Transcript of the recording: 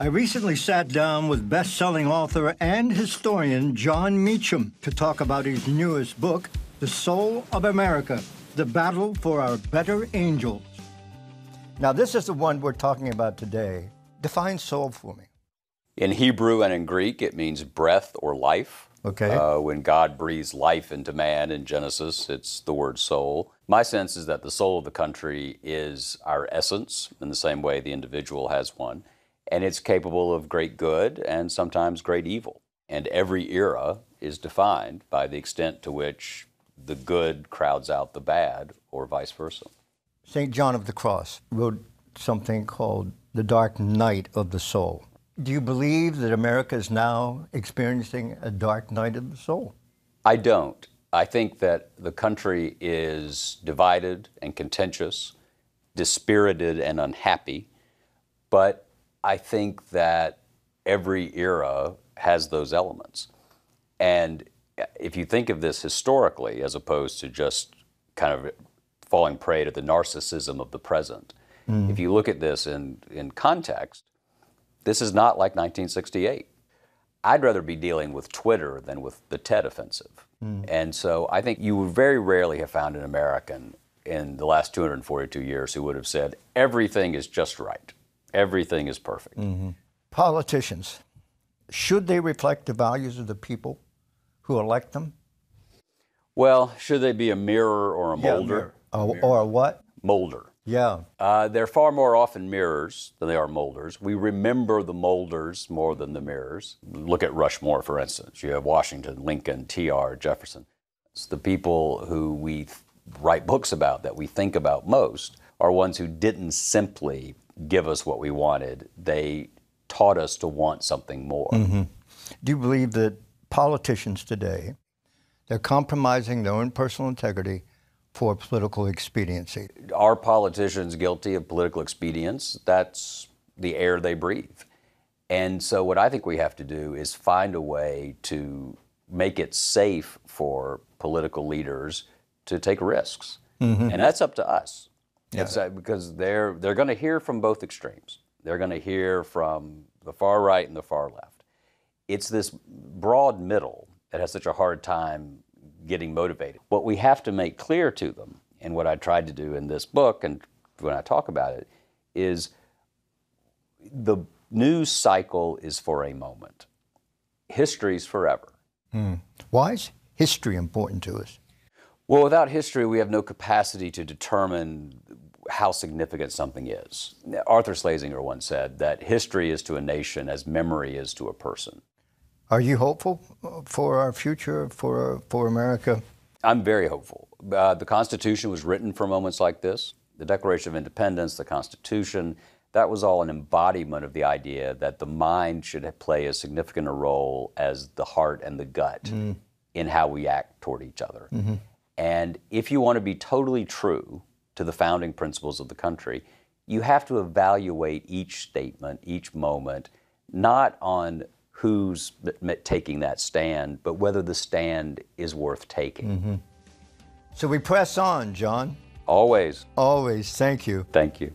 I recently sat down with best-selling author and historian Jon Meacham to talk about his newest book, The Soul of America, The Battle for Our Better Angels. Now, this is the one we're talking about today. Define soul for me. In Hebrew and in Greek, it means breath or life. Okay. When God breathes life into man in Genesis, it's the word soul. My sense is that the soul of the country is our essence, in the same way the individual has one. And it's capable of great good and sometimes great evil. And every era is defined by the extent to which the good crowds out the bad, or vice versa. St. John of the Cross wrote something called The Dark Night of the Soul. Do you believe that America is now experiencing a dark night of the soul? I don't. I think that the country is divided and contentious, dispirited and unhappy, but I think that every era has those elements. And if you think of this historically, as opposed to just kind of falling prey to the narcissism of the present, if you look at this in context, this is not like 1968. I'd rather be dealing with Twitter than with the Tet Offensive. And so I think you would very rarely have found an American in the last 242 years who would have said, everything is just right. Everything is perfect. Politicians, should they reflect the values of the people who elect them? Well, should they be a mirror or a molder? Or a what? Molder. Yeah. They're far more often mirrors than they are molders. We remember the molders more than the mirrors. Look at Rushmore, for instance. You have Washington, Lincoln, T.R., Jefferson. It's the people who we write books about, that we think about most, are ones who didn't simply give us what we wanted. They taught us to want something more. Do you believe that politicians today, they're compromising their own personal integrity for political expediency? Are politicians guilty of political expedience? That's the air they breathe. And so what I think we have to do is find a way to make it safe for political leaders to take risks. And that's up to us. Yeah. It's, because they're going to hear from both extremes. They're going to hear from the far right and the far left. It's this broad middle that has such a hard time getting motivated. What we have to make clear to them, and what I tried to do in this book and when I talk about it, is the news cycle is for a moment. History's forever. Why is history important to us? Well, without history, we have no capacity to determine how significant something is. Arthur Schlesinger once said that history is to a nation as memory is to a person. Are you hopeful for our future, for America? I'm very hopeful. The Constitution was written for moments like this. The Declaration of Independence, the Constitution, that was all an embodiment of the idea that the mind should play as significant a role as the heart and the gut in how we act toward each other. And if you want to be totally true to the founding principles of the country, you have to evaluate each statement, each moment, not on who's taking that stand, but whether the stand is worth taking. So we press on, Jon. Always. Always. Thank you. Thank you.